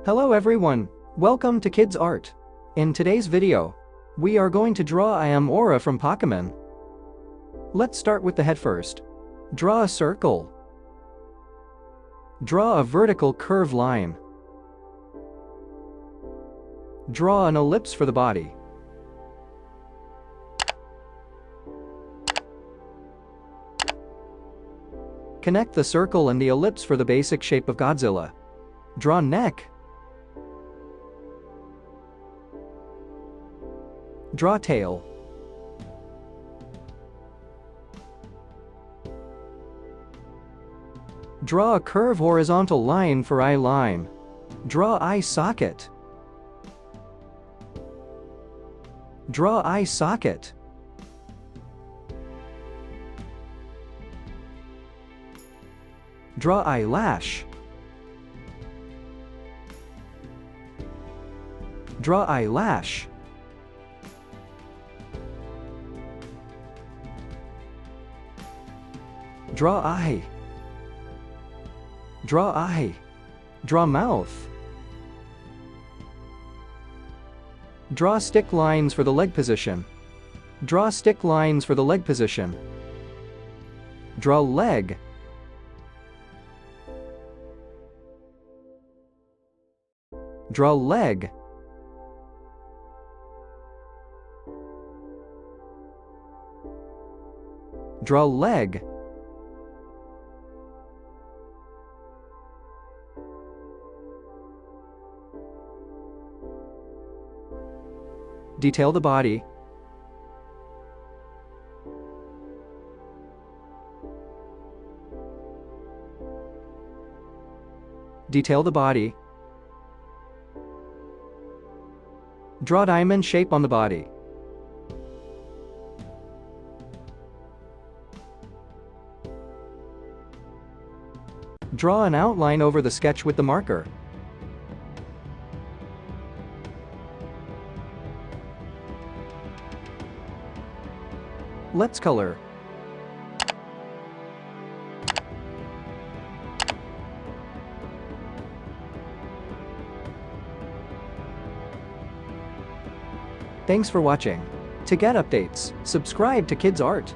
Hello everyone, welcome to Kidz Art. In today's video, we are going to draw Amaura from Pokemon. Let's start with the head first. Draw a circle. Draw a vertical curve line. Draw an ellipse for the body. Connect the circle and the ellipse for the basic shape of Godzilla. Draw neck. Draw tail. Draw a curve horizontal line for eye line. Draw eye socket. Draw eye socket. Draw eyelash. Draw eyelash. Draw eye. Draw eye. Draw mouth. Draw stick lines for the leg position. Draw stick lines for the leg position. Draw leg. Draw leg. Draw leg. Detail the body. Detail the body. Draw diamond shape on the body. Draw an outline over the sketch with the marker. Let's color. Thanks for watching. To get updates, subscribe to Kidz Art.